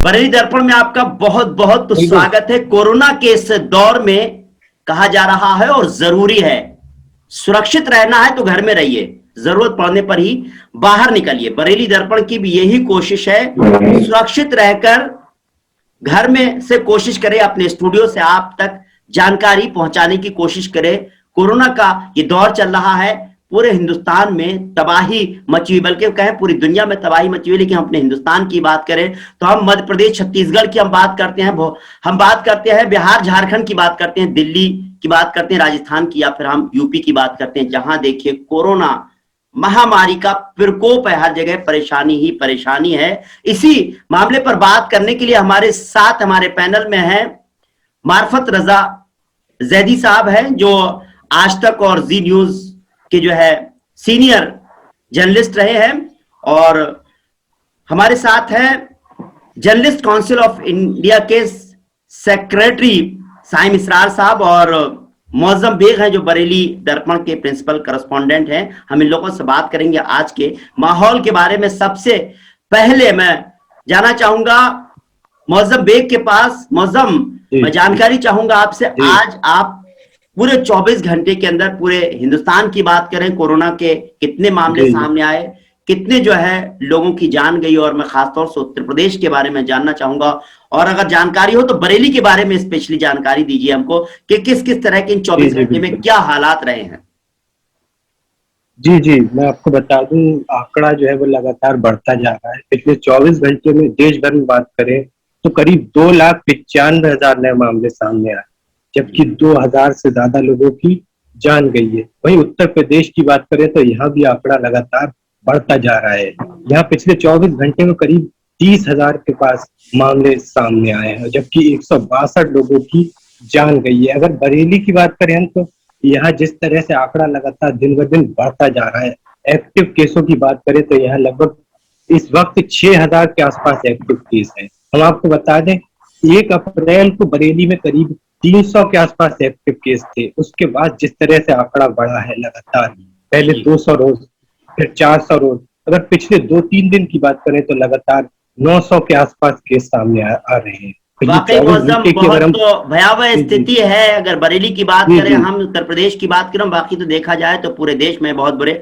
बरेली दर्पण में आपका बहुत बहुत स्वागत है। कोरोना के इस दौर में कहा जा रहा है और जरूरी है, सुरक्षित रहना है तो घर में रहिए, जरूरत पड़ने पर ही बाहर निकलिए। बरेली दर्पण की भी यही कोशिश है, सुरक्षित रहकर घर में से कोशिश करें, अपने स्टूडियो से आप तक जानकारी पहुंचाने की कोशिश करें। कोरोना का ये दौर चल रहा है, पूरे हिंदुस्तान में तबाही मची हुई, बल्कि कहें पूरी दुनिया में तबाही मची हुई, लेकिन हम अपने हिंदुस्तान की बात करें तो हम मध्य प्रदेश छत्तीसगढ़ की हम बात करते हैं, हम बात करते हैं बिहार झारखंड की बात करते हैं, दिल्ली की बात करते हैं, राजस्थान की, या फिर हम यूपी की बात करते हैं, जहां देखिए कोरोना महामारी का प्रकोप है, हर जगह परेशानी ही परेशानी है। इसी मामले पर बात करने के लिए हमारे साथ हमारे पैनल में है मार्फत रजा जैदी साहब हैं, जो आज तक और जी न्यूज के जो है सीनियर जर्नलिस्ट रहे हैं, और हमारे साथ है जर्नलिस्ट काउंसिल ऑफ इंडिया के सेक्रेटरी साइम इसरार साहब, और मौजम बेग हैं जो बरेली दर्पण के प्रिंसिपल करस्पॉन्डेंट हैं। हम इन लोगों से बात करेंगे आज के माहौल के बारे में। सबसे पहले मैं जाना चाहूंगा मौजम बेग के पास। मौजम, मैं जानकारी चाहूंगा आपसे, आज आप पूरे 24 घंटे के अंदर पूरे हिंदुस्तान की बात करें, कोरोना के कितने मामले सामने आए, कितने जो है लोगों की जान गई, और मैं खासतौर से उत्तर प्रदेश के बारे में जानना चाहूंगा, और अगर जानकारी हो तो बरेली के बारे में स्पेशली जानकारी दीजिए हमको कि किस किस तरह के इन 24 घंटे में क्या हालात रहे हैं। जी, मैं आपको बता दूं, आंकड़ा जो है वो लगातार बढ़ता जा रहा है। पिछले 24 घंटे में देश भर में बात करें तो करीब 2,95,000 नए मामले सामने आए, जबकि 2,000 से ज्यादा लोगों की जान गई है। वहीं उत्तर प्रदेश की बात करें तो यहाँ भी आंकड़ा लगातार बढ़ता जा रहा है। यहाँ पिछले 24 घंटे में करीब 30,000 के पास मामले सामने आए हैं, जबकि 162 लोगों की जान गई है। अगर बरेली की बात करें तो यहाँ जिस तरह से आंकड़ा लगातार दिन ब दिन बढ़ता जा रहा है, एक्टिव केसों की बात करें तो यहाँ लगभग इस वक्त 6,000 के आसपास एक्टिव केस है। हम आपको बता दें 1 अप्रैल को बरेली में करीब 300 के आसपास एक्टिव केस थे। उसके बाद जिस तरह से आंकड़ा बढ़ा है लगातार, पहले 200 रोज, फिर 400 रोज, अगर पिछले 2-3 दिन की बात करें तो लगातार 900 के आसपास केस सामने आ रहे हैं। वाकई मौसम बहुत तो भयावह स्थिति है। अगर बरेली की बात करें, हम उत्तर प्रदेश की बात करें, बाकी तो देखा जाए तो पूरे देश में बहुत बुरे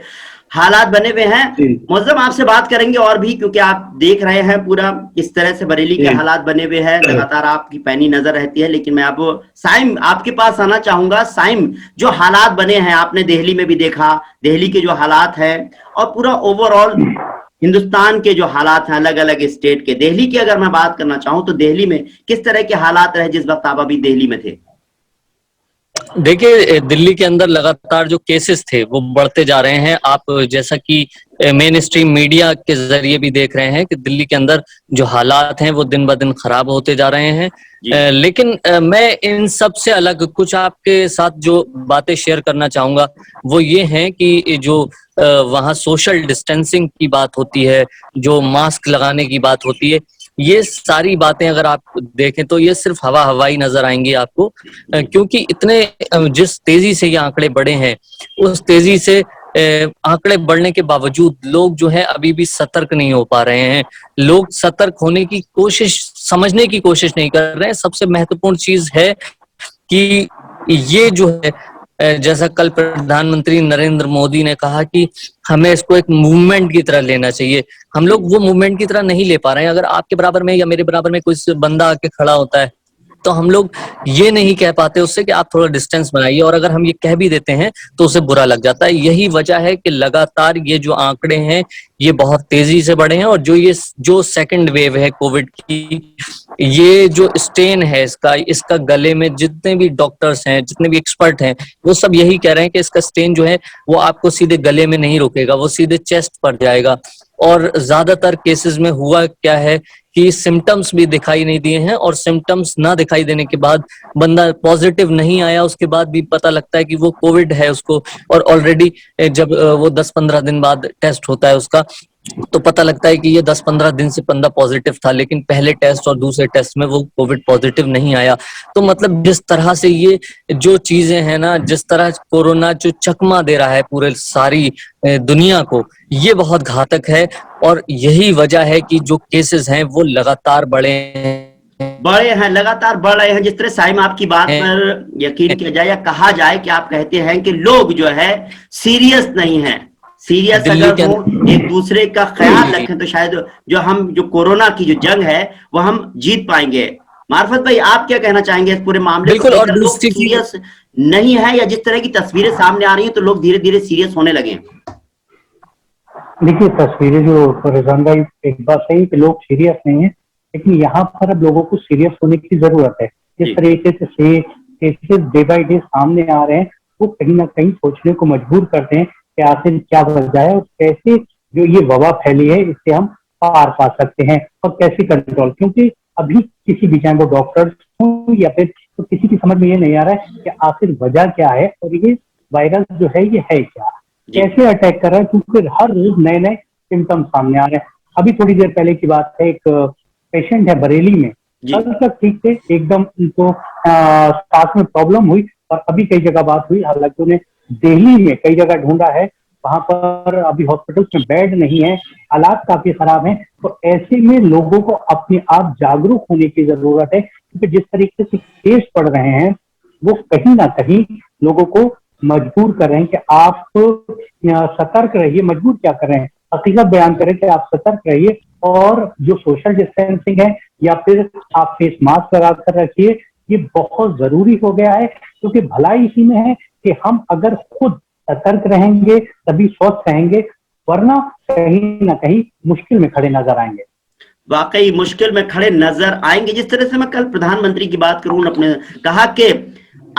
हालात बने हुए हैं। मौसम आपसे बात करेंगे और भी, क्योंकि आप देख रहे हैं पूरा इस तरह से बरेली के हालात बने हुए हैं, लगातार आपकी पैनी नजर रहती है। लेकिन मैं अब साइम आपके पास आना चाहूंगा। साइम, जो हालात बने हैं, आपने दिल्ली में भी देखा, दिल्ली के जो हालात है और पूरा ओवरऑल हिंदुस्तान के जो हालात हैं अलग अलग स्टेट के, दिल्ली की अगर मैं बात करना चाहूं तो दिल्ली में किस तरह के हालात रहे जिस वक्त आप अभी दिल्ली में थे? देखिए, दिल्ली के अंदर लगातार जो केसेस थे वो बढ़ते जा रहे हैं। आप जैसा कि मेन स्ट्रीम मीडिया के जरिए भी देख रहे हैं कि दिल्ली के अंदर जो हालात हैं वो दिन ब दिन खराब होते जा रहे हैं। लेकिन मैं इन सब से अलग कुछ आपके साथ जो बातें शेयर करना चाहूंगा वो ये हैं कि जो वहाँ सोशल डिस्टेंसिंग की बात होती है, जो मास्क लगाने की बात होती है, ये सारी बातें अगर आप देखें तो ये सिर्फ हवाई नजर आएंगी आपको, क्योंकि इतने जिस तेजी से ये आंकड़े बढ़े हैं उस तेजी से आंकड़े बढ़ने के बावजूद लोग जो है अभी भी सतर्क नहीं हो पा रहे हैं। लोग सतर्क होने की कोशिश, समझने की कोशिश नहीं कर रहे हैं। सबसे महत्वपूर्ण चीज है कि ये जो है, जैसा कल प्रधानमंत्री नरेंद्र मोदी ने कहा कि हमें इसको एक मूवमेंट की तरह लेना चाहिए, हम लोग वो मूवमेंट की तरह नहीं ले पा रहे हैं। अगर आपके बराबर में या मेरे बराबर में कोई बंदा आके खड़ा होता है तो हम लोग ये नहीं कह पाते उससे कि आप थोड़ा डिस्टेंस बनाइए, और अगर हम ये कह भी देते हैं तो उसे बुरा लग जाता है। यही वजह है कि लगातार ये जो आंकड़े हैं ये बहुत तेजी से बढ़े हैं, और जो सेकंड वेव है कोविड की, ये जो स्टेन है इसका गले में जितने भी डॉक्टर्स हैं, जितने भी एक्सपर्ट हैं, वो सब यही कह रहे हैं कि इसका स्टेन जो है वो आपको सीधे गले में नहीं रुकेगा, वो सीधे चेस्ट पर जाएगा। और ज्यादातर केसेस में हुआ क्या है कि सिम्टम्स भी दिखाई नहीं दिए हैं, और सिम्टम्स ना दिखाई देने के बाद बंदा पॉजिटिव नहीं आया, उसके बाद भी पता लगता है कि वो कोविड है उसको, और ऑलरेडी जब वो 10-15 दिन बाद टेस्ट होता है उसका तो पता लगता है कि ये 10-15 दिन से बंदा पॉजिटिव था, लेकिन पहले टेस्ट और दूसरे टेस्ट में वो कोविड पॉजिटिव नहीं आया। तो मतलब जिस तरह से ये जो चीजें हैं ना, जिस तरह कोरोना जो चकमा दे रहा है पूरे सारी दुनिया को, ये बहुत घातक है। और यही वजह है कि जो केसेस हैं वो लगातार बढ़े बड़े हैं, लगातार बढ़ रहे हैं। जिस तरह साइम आपकी बात हैं। पर यकीन किया जाए या कहा जाए कि आप कहते हैं कि लोग जो है सीरियस नहीं है, सीरियस दिल्ली अगर के हो, अंदर एक दूसरे का ख्याल रखें तो शायद जो कोरोना की जो जंग है वो हम जीत पाएंगे। मार्फत भाई, आप क्या कहना चाहेंगे इस पूरे मामले को बिल्कुल। और लेकर? लोग दूसरी चीज, सीरियस नहीं है या जिस तरह की तस्वीरें सामने आ रही हैं तो लोग धीरे धीरे सीरियस होने लगे हैं? देखिए, तस्वीरें जो रिजवान भाई, एक बात सही है कि लोग सीरियस नहीं है, लेकिन यहाँ पर अब लोगों को सीरियस होने की जरूरत है। जिस जी। तरीके से केसेस डे बाय डे सामने आ रहे हैं, वो कहीं ना कहीं सोचने को मजबूर करते हैं कि आखिर क्या वजह है और कैसे जो ये वबा फैली है इससे हम पार पा सकते हैं और कैसे कंट्रोल। क्योंकि अभी किसी भी, चाहे वो डॉक्टर्स हों या फिर, तो किसी की समझ में ये नहीं आ रहा है कि आखिर वजह क्या है और ये वायरस जो है ये है क्या, जी। कैसे अटैक कर रहा है। क्योंकि हर रोज नए नए सिम्टम सामने आ रहे हैं। अभी थोड़ी देर पहले की बात है, एक पेशेंट है बरेली में, जी। कल तक ठीक थे, एकदम उनको सांस में प्रॉब्लम हुई और अभी कई जगह बात हुई। हालांकि उन्हें दिल्ली में कई जगह ढूंढा है, वहां पर अभी हॉस्पिटल्स में बेड नहीं है, हालात काफी खराब हैं। तो ऐसे में लोगों को अपने आप जागरूक होने की जरूरत है, क्योंकि जिस तरीके से केस बढ़ रहे हैं वो कहीं ना कहीं लोगों को मजबूर कर रहे हैं कि आप सतर्क रहिए। मजबूर क्या कर रहे हैं, हकीकत बयान करें कि आप सतर्क रहिए और जो सोशल डिस्टेंसिंग है या फिर आप फेस मास्क लगा कर रखिए, ये बहुत जरूरी हो गया है। क्योंकि भलाई इसी में है कि हम अगर खुद सतर्क रहेंगे तभी स्वस्थ रहेंगे, वरना कहीं ना कहीं मुश्किल में खड़े नजर आएंगे। वाकई मुश्किल में खड़े नजर आएंगे। जिस तरह से मैं कल प्रधानमंत्री की बात करूं, अपने कहा कि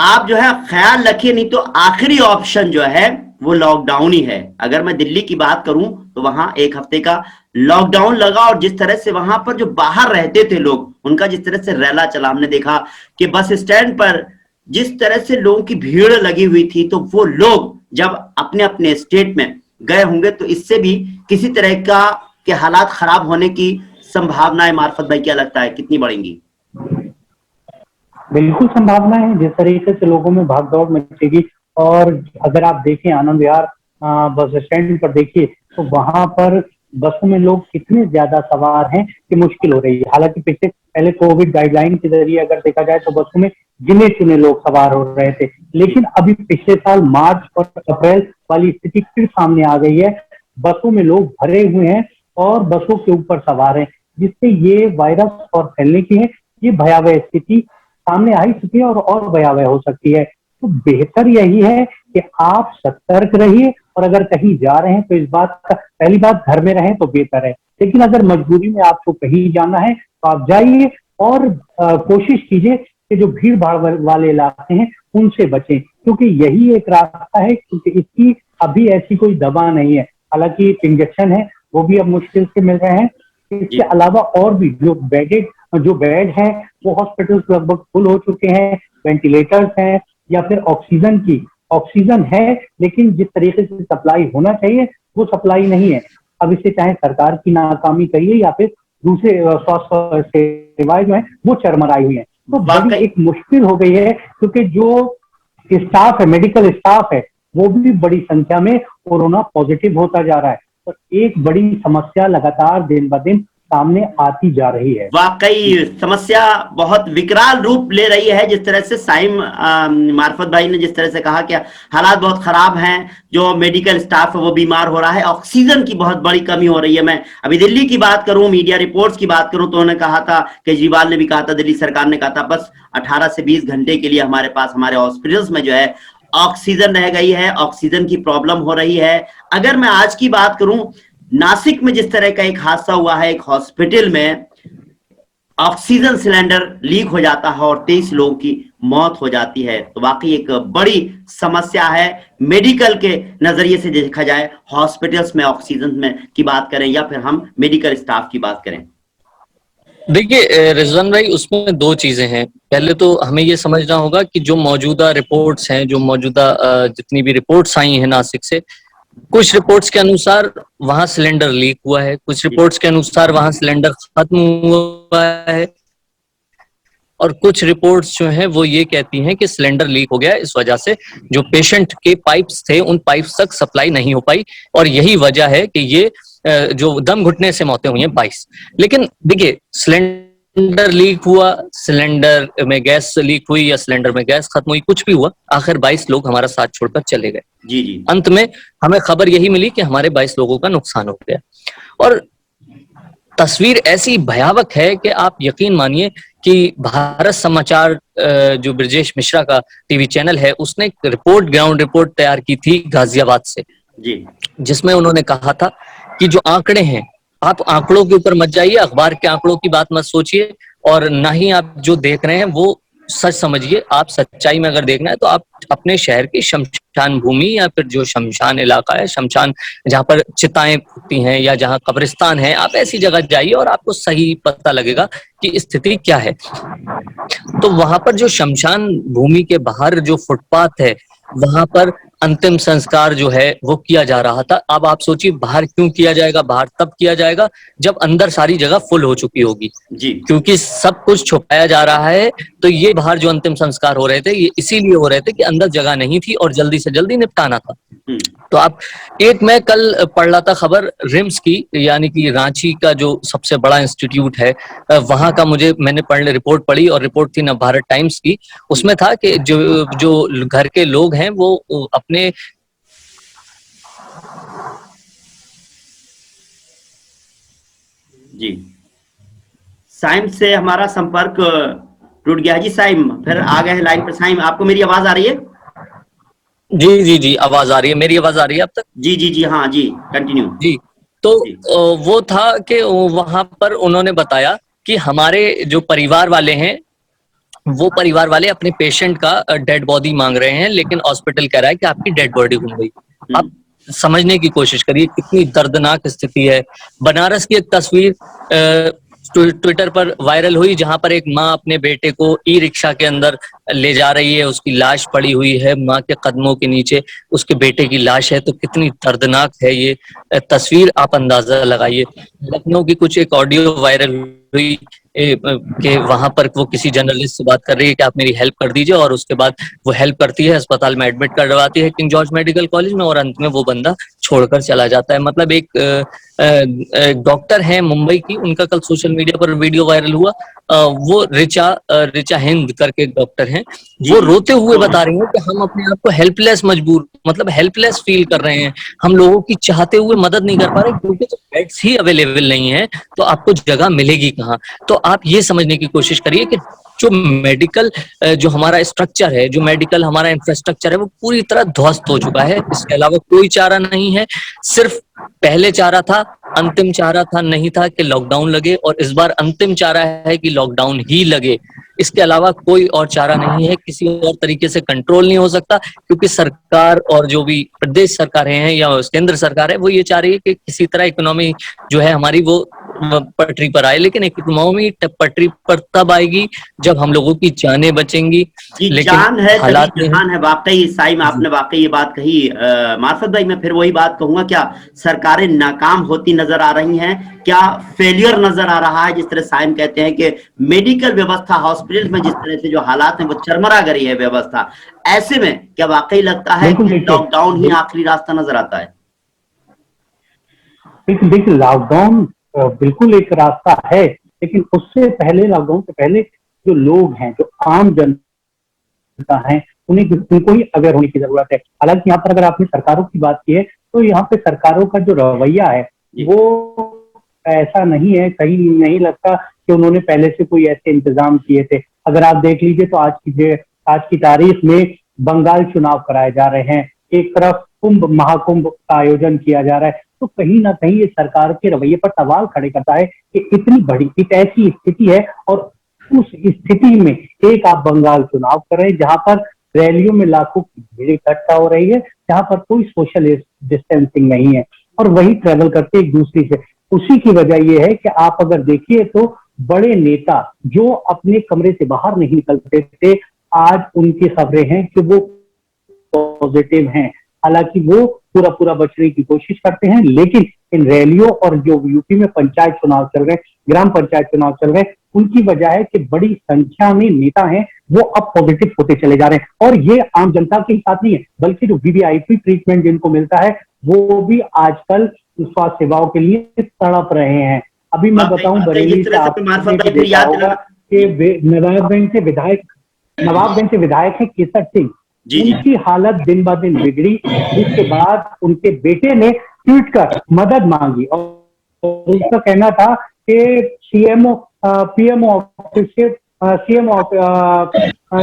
आप जो है ख्याल रखिए, नहीं तो आखिरी ऑप्शन जो है वो लॉकडाउन ही है। अगर मैं दिल्ली की बात करूं तो वहां 1 हफ्ते का लॉकडाउन लगा और जिस तरह से वहां पर जो बाहर रहते थे लोग, उनका जिस तरह से रैला चला, हमने देखा कि बस स्टैंड पर जिस तरह से लोगों की भीड़ लगी हुई थी, तो वो लोग जब अपने अपने स्टेट में गए होंगे तो इससे भी किसी तरह का के हालात खराब होने की संभावनाएं, मार्फत भाई क्या लगता है कितनी बढ़ेंगी? बिल्कुल संभावना है, जिस तरीके से लोगों में भाग दौड़ मचेगी। और अगर आप देखें आनंद विहार बस स्टैंड पर देखिए, तो वहां पर बसों में लोग कितने ज्यादा सवार हैं कि मुश्किल हो रही है। हालांकि पहले कोविड गाइडलाइन के जरिए अगर देखा जाए तो बसों में गिने चुने लोग सवार हो रहे थे, लेकिन अभी पिछले साल मार्च और अप्रैल वाली स्थिति फिर सामने आ गई है। बसों में लोग भरे हुए हैं और बसों के ऊपर सवार हैं, जिससे ये वायरस और फैलने की है, ये भयावह स्थिति सामने आ ही चुकी है और भयावह हो सकती है। तो बेहतर यही है कि आप सतर्क रहिए और अगर कहीं जा रहे हैं तो इस बात का, पहली बात, घर में रहें तो बेहतर है। लेकिन अगर मजबूरी में आपको कहीं जाना है तो आप जाइए और कोशिश कीजिए कि जो भीड़ भाड़ वाले इलाके हैं उनसे बचें, क्योंकि यही एक रास्ता है। क्योंकि इसकी अभी ऐसी कोई दवा नहीं है। हालांकि इंजेक्शन है वो भी अब मुश्किल से मिल रहे हैं। इसके अलावा और भी जो बेड है वो हॉस्पिटल्स लगभग फुल हो चुके हैं, वेंटिलेटर्स हैं या फिर ऑक्सीजन है, लेकिन जिस तरीके से सप्लाई होना चाहिए वो सप्लाई नहीं है। अब इसे चाहे सरकार की नाकामी कहिए या फिर दूसरे स्वास्थ्य सेवाएं जो है वो चरमराई हुई है। तो बड़ी एक मुश्किल हो गई है, क्योंकि जो स्टाफ है, मेडिकल स्टाफ है, वो भी बड़ी संख्या में कोरोना पॉजिटिव होता जा रहा है। तो एक बड़ी समस्या लगातार दिन ब दिन सामने आती जा रही है। वाकई समस्या बहुत विकराल रूप ले रही है। जिस तरह से साइम मार्फत भाई ने जिस तरह से कहा कि हालात बहुत खराब हैं, जो मेडिकल स्टाफ है वो बीमार हो रहा है, ऑक्सीजन की बहुत बड़ी कमी हो रही है। मैं अभी दिल्ली की बात करूं, मीडिया रिपोर्ट्स की बात करूं, तो उन्होंने कहा था, केजरीवाल ने भी कहा था, दिल्ली सरकार ने कहा था, बस 18 से 20 घंटे के लिए हमारे पास हमारे हॉस्पिटल्स में जो है ऑक्सीजन रह गई है, ऑक्सीजन की प्रॉब्लम हो रही है। अगर मैं आज की बात करूं, नासिक में जिस तरह का एक हादसा हुआ है, एक हॉस्पिटल में ऑक्सीजन सिलेंडर लीक हो जाता है और 23 लोगों की मौत हो जाती है, तो वाकई एक बड़ी समस्या है। मेडिकल के नजरिए से देखा जाए, हॉस्पिटल्स में ऑक्सीजन में की बात करें या फिर हम मेडिकल स्टाफ की बात करें। देखिए रिजवान भाई, उसमें दो चीजें हैं। पहले तो हमें ये समझना होगा कि जो मौजूदा रिपोर्ट्स हैं, जो मौजूदा जितनी भी रिपोर्ट्स आई हैं नासिक से, कुछ रिपोर्ट्स के अनुसार वहां सिलेंडर लीक हुआ है, कुछ रिपोर्ट्स के अनुसार वहां सिलेंडर खत्म हुआ है, और कुछ रिपोर्ट्स जो हैं वो ये कहती हैं कि सिलेंडर लीक हो गया, इस वजह से जो पेशेंट के पाइप्स थे उन पाइप्स तक सप्लाई नहीं हो पाई, और यही वजह है कि ये जो दम घुटने से मौतें हुई हैं 22। लेकिन देखिए, सिलेंडर लीक हुआ, सिलेंडर में गैस लीक हुई या सिलेंडर में गैस खत्म हुई, कुछ भी हुआ, आखिर 22 लोग हमारा साथ छोड़कर चले गए। जी जी अंत में हमें खबर यही मिली कि हमारे 22 लोगों का नुकसान हो गया। और तस्वीर ऐसी भयावह है कि आप यकीन मानिए कि भारत समाचार जो ब्रजेश मिश्रा का टीवी चैनल है, उसने एक रिपोर्ट, ग्राउंड रिपोर्ट तैयार की थी गाजियाबाद से, जी जिसमें उन्होंने कहा था कि जो आंकड़े हैं, आप आंकड़ों के ऊपर मत जाइए, अखबार के आंकड़ों की बात मत सोचिए, और ना ही आप जो देख रहे हैं वो सच समझिए। आप सच्चाई में अगर देखना है तो आप अपने शहर की शमशान भूमि या फिर जो शमशान इलाका है, शमशान जहाँ पर चिताएं फूटती हैं या जहाँ कब्रिस्तान है, आप ऐसी जगह जाइए और आपको सही पता लगेगा कि स्थिति क्या है। तो वहां पर जो शमशान भूमि के बाहर जो फुटपाथ है, वहां पर अंतिम संस्कार जो है वो किया जा रहा था। अब आप सोचिए, बाहर क्यों किया जाएगा? बाहर तब किया जाएगा जब अंदर सारी जगह फुल हो चुकी होगी, जी क्योंकि सब कुछ छुपाया जा रहा है। तो ये बाहर जो अंतिम संस्कार हो रहे थे, ये इसीलिए हो रहे थे कि अंदर जगह नहीं थी और जल्दी से जल्दी निपटाना था। तो आप एक, मैं कल पढ़ रहा था खबर रिम्स की, यानी कि रांची का जो सबसे बड़ा इंस्टीट्यूट है, वहां का मैंने रिपोर्ट पढ़ी, और रिपोर्ट थी नवभारत टाइम्स की। उसमें था कि जो घर के लोग हैं वो अपने जी साइम से हमारा संपर्क टूट गया। जी साइम फिर आ गए हैं लाइन पर। साइम, आपको मेरी आवाज आ रही है? जी जी जी, आवाज आ रही है, मेरी आवाज आ रही है अब तक? जी हाँ जी, कंटिन्यू। जी। तो जी वो था कि वहां पर उन्होंने बताया कि हमारे जो परिवार वाले हैं, वो परिवार वाले अपने पेशेंट का डेड बॉडी मांग रहे हैं, लेकिन हॉस्पिटल कह रहा है कि आपकी डेड बॉडी गुम गई। आप समझने की कोशिश करिए कितनी दर्दनाक स्थिति है। बनारस की एक तस्वीर ट्विटर पर वायरल हुई, जहां पर एक माँ अपने बेटे को ई रिक्शा के अंदर ले जा रही है, उसकी लाश पड़ी हुई है, माँ के कदमों के नीचे उसके बेटे की लाश है। तो कितनी दर्दनाक है ये तस्वीर, आप अंदाजा लगाइए। लखनऊ की कुछ एक ऑडियो वायरल हुई कि वहां पर वो किसी जर्नलिस्ट से बात कर रही है कि आप मेरी हेल्प कर दीजिए, और उसके बाद वो हेल्प करती है, अस्पताल में एडमिट करवाती है किंग जॉर्ज मेडिकल कॉलेज में, और अंत में वो बंदा छोड़कर चला जाता है। मतलब एक डॉक्टर है मुंबई की, उनका कल सोशल मीडिया पर वीडियो वायरल हुआ। वो रिचा हिंद करके डॉक्टर हैं, वो रोते हुए बता रही हैं कि हम अपने आप को हेल्पलेस फील कर रहे हैं, हम लोगों की चाहते हुए मदद नहीं कर पा रहे, क्योंकि तो बेड्स ही अवेलेबल नहीं है, तो आपको जगह मिलेगी कहाँ? तो आप ये समझने की कोशिश करिए कि जो मेडिकल जो हमारा स्ट्रक्चर है, जो मेडिकल हमारा इंफ्रास्ट्रक्चर है, वो पूरी तरह ध्वस्त हो चुका है। इसके अलावा कोई चारा नहीं है। सिर्फ पहले चारा था, अंतिम चारा था नहीं था कि लॉकडाउन लगे, और इस बार अंतिम चारा है कि लॉकडाउन ही लगे। इसके अलावा कोई और चारा नहीं है, किसी और तरीके से कंट्रोल नहीं हो सकता, क्योंकि सरकार और जो भी प्रदेश सरकारें हैं या केंद्र सरकार है, वो ये चाह रही है कि किसी तरह इकोनॉमी जो है हमारी वो पटरी पर आए। लेकिन इकोनॉमी पटरी पर तब आएगी जब हम लोगों की जानें बचेंगी। जी, लेकिन जान है हालात तभी जहान है। वाकई साइम, आपने वाकई ये बात कही। मार्फत भाई, मैं फिर वही बात कहूंगा, क्या सरकारें नाकाम होती नजर आ रही हैं? क्या फेलियर नजर आ रहा है? जिस तरह साइम कहते हैं कि मेडिकल व्यवस्था, हॉस्पिटल में जिस तरह से जो हालात हैं वो चरमरा गई है व्यवस्था, ऐसे में क्या वाकई लगता है कि लॉकडाउन ही आखिरी रास्ता नजर आता है? देखिए, लॉकडाउन बिल्कुल एक रास्ता है, लेकिन उससे पहले, लॉकडाउन से पहले जो लोग हैं, जो आम जनता है, उनको ही अवेयर होने की जरूरत है। हालांकि यहाँ पर अगर आपने सरकारों की बात की है, तो यहाँ पे सरकारों का जो रवैया है वो ऐसा नहीं है, सही नहीं लगता कि उन्होंने पहले से कोई ऐसे इंतजाम किए थे। अगर आप देख लीजिए तो आज की तारीख में बंगाल चुनाव कराए जा रहे हैं, एक तरफ महाकुंभ का आयोजन किया जा रहा है, तो कहीं ना कहीं ये सरकार के रवैये पर सवाल खड़े करता है कि इतनी बड़ी एक ऐसी स्थिति है, और उस स्थिति में एक आप बंगाल चुनाव कर रहे हैं जहां पर रैलियों में लाखों की भीड़ इकट्ठा हो रही है, जहां पर कोई सोशल डिस्टेंसिंग नहीं है, और वही ट्रेवल करते एक दूसरे से। उसी की वजह यह है कि आप अगर देखिए तो बड़े नेता जो अपने कमरे से बाहर नहीं निकलते थे, आज उनकी खबरें हैं कि वो पॉजिटिव हैं। हालांकि वो पूरा पूरा बचने की कोशिश करते हैं, लेकिन इन रैलियों और जो यूपी में पंचायत चुनाव चल रहे हैं, ग्राम पंचायत चुनाव चल रहे हैं, उनकी वजह है कि बड़ी संख्या में नेता हैं वो अब पॉजिटिव होते चले जा रहे हैं। और ये आम जनता के साथ नहीं है, बल्कि जो वीवीआईपी ट्रीटमेंट जिनको मिलता है वो भी आजकल स्वास्थ्य सेवाओं के लिए तड़प रहे हैं। अभी मैं बताऊं बरेली से आपने देखा होगा कि नवाबगंज से विधायक है केसर सिंह, उनकी हालत दिन ब दिन बिगड़ी, जिसके बाद उनके बेटे ने ट्वीट कर मदद मांगी और उसका कहना था कि सीएमओ पीएमओ ऑफिस से सीएमओ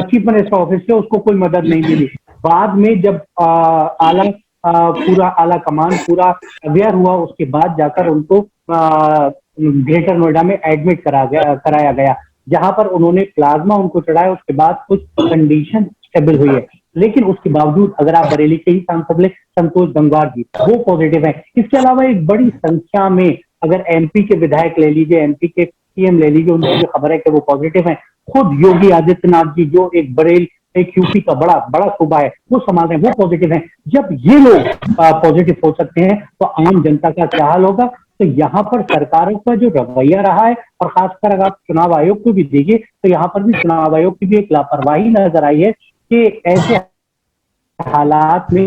चीफ मिनिस्टर ऑफिस से उसको कोई मदद नहीं मिली। बाद में जब पूरा आला कमान पूरा अवेयर हुआ, उसके बाद जाकर उनको ग्रेटर नोएडा में एडमिट कराया गया, जहां पर उन्होंने प्लाज्मा उनको चढ़ाया। उसके बाद कुछ कंडीशन स्टेबल हुई है, लेकिन उसके बावजूद अगर आप बरेली के ही सांसद ले संतोष गंगवार जी, वो पॉजिटिव है। इसके अलावा एक बड़ी संख्या में अगर एमपी के विधायक ले लीजिए, एमपी के सीएम ले लीजिए, उनकी जो खबर है कि वो पॉजिटिव है। खुद योगी आदित्यनाथ जी जो एक यूपी का बड़ा सूबा है वो संभाल रहे हैं, वो पॉजिटिव हैं। जब ये लोग पॉजिटिव हो सकते हैं तो आम जनता का क्या हाल होगा। तो यहाँ पर सरकारों का जो रवैया रहा है, और खासकर अगर आप चुनाव आयोग को भी देखिए तो यहाँ पर भी चुनाव आयोग की भी एक लापरवाही नजर आई है कि ऐसे हालात में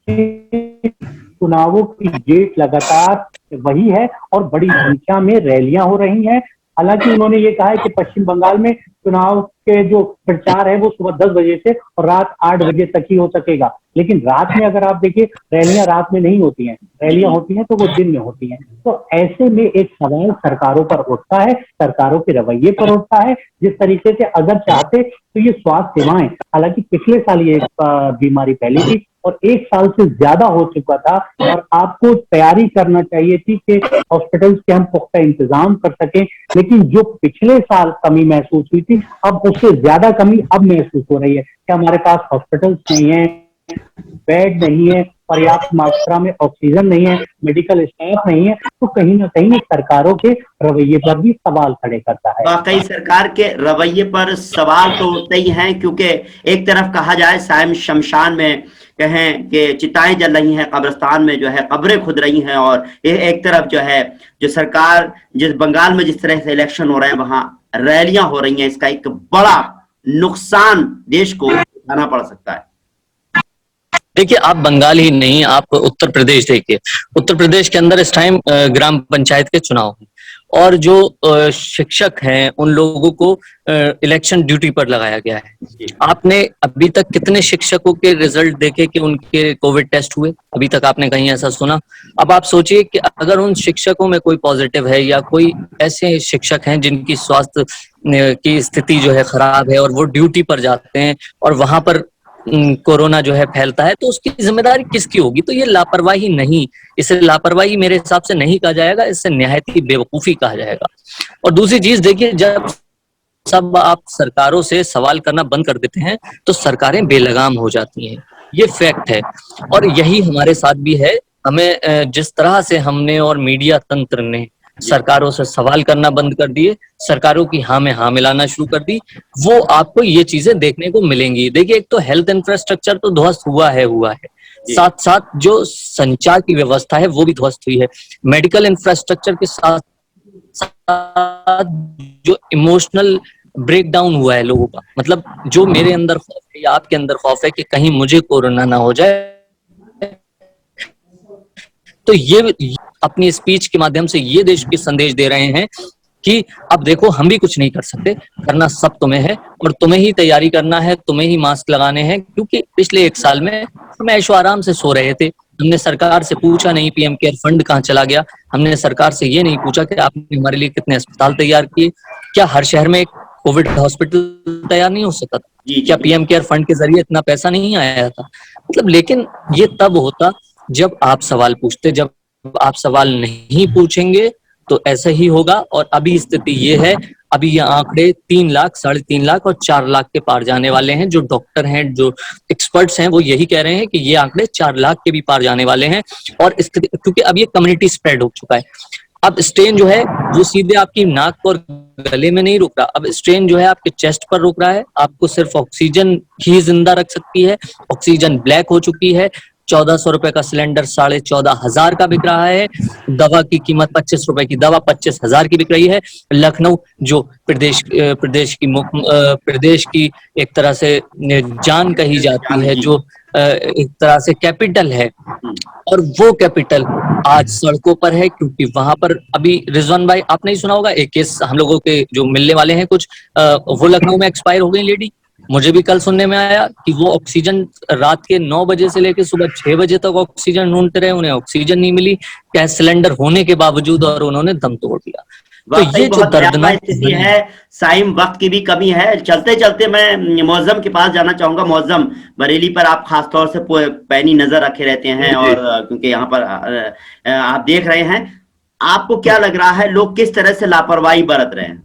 चुनावों की डेट लगातार वही है और बड़ी संख्या में रैलियां हो रही हैं। हालांकि उन्होंने ये कहा है कि पश्चिम बंगाल में चुनाव के जो प्रचार है वो सुबह 10 बजे से और रात 8 बजे तक ही हो सकेगा, लेकिन रात में अगर आप देखिए रैलियां रात में नहीं होती हैं, रैलियां होती हैं तो वो दिन में होती हैं। तो ऐसे में एक सवाल सरकारों पर उठता है, सरकारों के रवैये पर उठता है। जिस तरीके से अगर चाहते तो ये स्वास्थ्य सेवाएं, हालांकि पिछले साल ये बीमारी फैली थी और 1 साल से ज्यादा हो चुका था और आपको तैयारी करना चाहिए थी कि हॉस्पिटल्स के हम पुख्ता इंतजाम कर सकें, लेकिन जो पिछले साल कमी महसूस हुई थी अब उससे ज्यादा कमी अब महसूस हो रही है कि हमारे पास हॉस्पिटल्स नहीं है, बेड नहीं है, पर्याप्त मात्रा में ऑक्सीजन नहीं है, मेडिकल स्टाफ नहीं है। तो कहीं ना कहीं सरकारों के रवैये पर भी सवाल खड़े करता है। वाकई सरकार के रवैये पर सवाल तो उठते ही हैं, क्योंकि एक तरफ कहा जाए सायं शमशान में कहें कि चिताएं जल रही हैं, कब्रिस्तान में जो है कब्रें खुद रही हैं, और एक तरफ जो है जो सरकार जिस बंगाल में जिस तरह से इलेक्शन हो रहे हैं वहां रैलियां हो रही हैं। इसका एक बड़ा नुकसान देश को उठाना पड़ सकता है। देखिए, आप बंगाल ही नहीं, आप उत्तर प्रदेश देखिए। उत्तर प्रदेश के अंदर इस टाइम ग्राम पंचायत के चुनाव हैं और जो शिक्षक हैं उन लोगों को इलेक्शन ड्यूटी पर लगाया गया है। आपने अभी तक कितने शिक्षकों के रिजल्ट देखे कि उनके कोविड टेस्ट हुए? अभी तक आपने कहीं ऐसा सुना? अब आप सोचिए कि अगर उन शिक्षकों में कोई पॉजिटिव है या कोई ऐसे शिक्षक हैं जिनकी स्वास्थ्य की स्थिति जो है खराब है और वो ड्यूटी पर जाते हैं और वहां पर कोरोना जो है फैलता है, तो उसकी जिम्मेदारी किसकी होगी? तो ये लापरवाही नहीं, इसे लापरवाही मेरे हिसाब से नहीं कहा जाएगा, इससे निहायत ही बेवकूफी कहा जाएगा। और दूसरी चीज देखिए, जब सब आप सरकारों से सवाल करना बंद कर देते हैं तो सरकारें बेलगाम हो जाती हैं, ये फैक्ट है। और यही हमारे साथ भी है। हमें जिस तरह से हमने और मीडिया तंत्र ने सरकारों से सवाल करना बंद कर दिए, सरकारों की हाँ में हाँ मिलाना शुरू कर दी, वो आपको ये चीजें देखने को मिलेंगी। देखिए, एक तो हेल्थ इंफ्रास्ट्रक्चर तो ध्वस्त हुआ है, साथ साथ जो संचार की व्यवस्था है वो भी ध्वस्त हुई है। मेडिकल इंफ्रास्ट्रक्चर के साथ साथ जो इमोशनल ब्रेकडाउन हुआ है लोगों का, मतलब जो मेरे अंदर खौफ है या आपके अंदर खौफ है कि कहीं मुझे कोरोना ना हो जाए, तो ये अपनी स्पीच के माध्यम से ये देश के संदेश दे रहे हैं कि अब देखो हम भी कुछ नहीं कर सकते, करना सब तुम्हें है और तुम्हें ही तैयारी करना है, तुम्हें ही मास्क लगाने हैं। क्योंकि पिछले 1 साल में हम ऐशो आराम से सो रहे थे, हमने सरकार से पूछा नहीं पीएम केयर फंड कहाँ चला गया, हमने सरकार से ये नहीं पूछा कि आपने हमारे लिए कितने अस्पताल तैयार किए, क्या हर शहर में एक कोविड हॉस्पिटल तैयार नहीं हो सकता था, क्या पीएम केयर फंड के जरिए इतना पैसा नहीं आया था? मतलब, लेकिन ये तब होता जब आप सवाल पूछते, जब आप सवाल नहीं पूछेंगे तो ऐसा ही होगा। और अभी स्थिति ये है, अभी ये आंकड़े 3 लाख, 3.5 लाख और 4 लाख के पार जाने वाले हैं। जो डॉक्टर हैं, जो एक्सपर्ट्स हैं, वो यही कह रहे हैं कि ये आंकड़े 4 लाख के भी पार जाने वाले हैं। और स्थिति, क्योंकि अब ये कम्युनिटी स्प्रेड हो चुका है, अब स्ट्रेन जो है वो सीधे आपकी नाक और गले में नहीं रुक रहा, अब स्ट्रेन जो है आपके चेस्ट पर रुक रहा है। आपको सिर्फ ऑक्सीजन ही जिंदा रख सकती है, ऑक्सीजन ब्लैक हो चुकी है, 1400 रुपए का सिलेंडर 14,500 का बिक रहा है। दवा की कीमत 25 रुपए की दवा 25,000 की बिक रही है। लखनऊ जो प्रदेश की एक तरह से जान कही जाती है, जो एक तरह से कैपिटल है, और वो कैपिटल आज सड़कों पर है, क्योंकि वहां पर अभी रिजवान भाई आपने ही सुना होगा एक केस हम लोगों के जो मिलने वाले हैं कुछ, वो लखनऊ में एक्सपायर हो गई लेडी। मुझे भी कल सुनने में आया कि वो ऑक्सीजन रात के 9 बजे से लेकर सुबह 6 बजे तक ऑक्सीजन ढूंढते रहे, उन्हें ऑक्सीजन नहीं मिली, गैस सिलेंडर होने के बावजूद, और उन्होंने दम तोड़ दिया। तो ये जो दर्दनाक स्थिति है, साइम वक्त की भी कमी है। चलते चलते मैं मौजम के पास जाना चाहूंगा। मौजम, बरेली पर आप खासतौर से पैनी नजर रखे रहते हैं, और क्योंकि यहाँ पर आप देख रहे हैं, आपको क्या लग रहा है लोग किस तरह से लापरवाही बरत रहे हैं?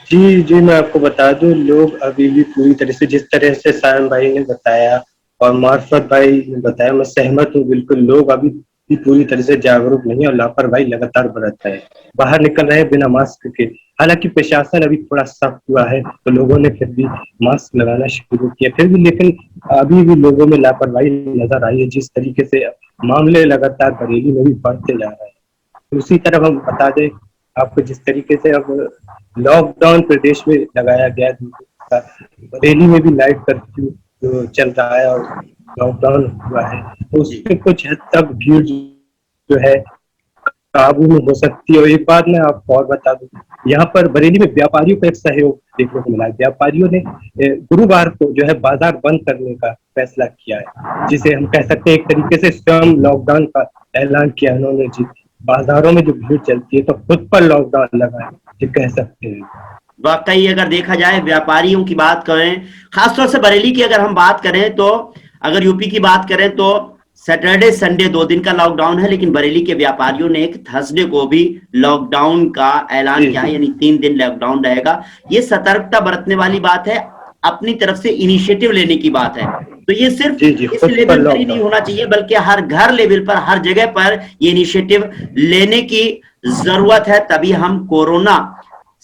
जी, मैं आपको बता दूं, लोग अभी भी पूरी तरह से, जिस तरह से सायम भाई ने बताया और मार्फत भाई ने बताया, मैं सहमत हूँ बिल्कुल। लोग अभी भी पूरी तरह से जागरूक नहीं है और लापरवाही लगातार बरत रहे हैं, बाहर निकल रहे हैं बिना मास्क के। हालांकि प्रशासन अभी थोड़ा सख्त हुआ है तो लोगों ने फिर भी मास्क लगाना शुरू किया, फिर भी लेकिन अभी भी लोगों में लापरवाही नजर आई है। जिस तरीके से मामले लगातार बरेली में भी बढ़ते जा रहे हैं, उसी तरह हम बता दें आपको, जिस तरीके से अब लॉकडाउन प्रदेश में लगाया गया, बरेली में भी नाइट कर्फ्यू जो चल रहा है और लॉकडाउन हुआ है, तो उसमें कुछ हद तक भीड़ जो है काबू में हो सकती है। और एक बात मैं आपको और बता दूं, यहाँ पर बरेली में व्यापारियों का एक सहयोग देखने को मिला है। व्यापारियों ने गुरुवार को जो है बाजार बंद करने का फैसला किया है, जिसे हम कह सकते हैं एक तरीके से स्वयं लॉकडाउन का ऐलान किया उन्होंने। जी, बाजारों में जो भीड़ चलती है तो खुद पर लॉकडाउन लगा है, ये कह सकते हैं। वाकई अगर देखा जाए, व्यापारियों की बात करें, खासतौर से बरेली की अगर हम बात करें, तो अगर यूपी की बात करें तो सैटरडे संडे 2 दिन का लॉकडाउन है, लेकिन बरेली के व्यापारियों ने एक थर्सडे को भी लॉकडाउन का ऐलान किया है, यानी 3 दिन लॉकडाउन रहेगा। ये सतर्कता बरतने वाली बात है, अपनी तरफ से इनिशिएटिव लेने की बात है। तो ये सिर्फ इस लेवल पर ही नहीं होना चाहिए, बल्कि हर घर लेवल पर, हर जगह पर ये इनिशिएटिव लेने की जरूरत है। तभी हम कोरोना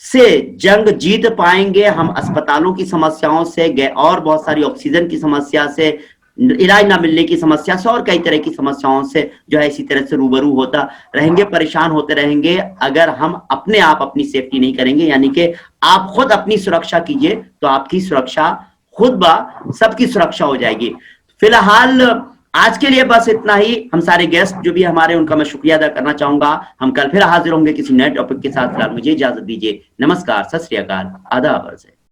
से जंग जीत पाएंगे। हम अस्पतालों की समस्याओं से और बहुत सारी ऑक्सीजन की समस्या से, इलाज ना मिलने की समस्या से, और कई तरह की समस्याओं से जो है इसी तरह से रूबरू होता रहेंगे, परेशान होते रहेंगे, अगर हम अपने आप अपनी सेफ्टी नहीं करेंगे। यानी कि आप खुद अपनी सुरक्षा कीजिए तो आपकी सुरक्षा खुद सबकी सुरक्षा हो जाएगी। फिलहाल आज के लिए बस इतना ही। हम सारे गेस्ट जो भी हमारे, उनका मैं शुक्रिया अदा करना चाहूंगा। हम कल फिर हाजिर होंगे किसी नए टॉपिक के साथ। फिलहाल मुझे इजाजत दीजिए। नमस्कार, सत श्री अकाल, आदाब।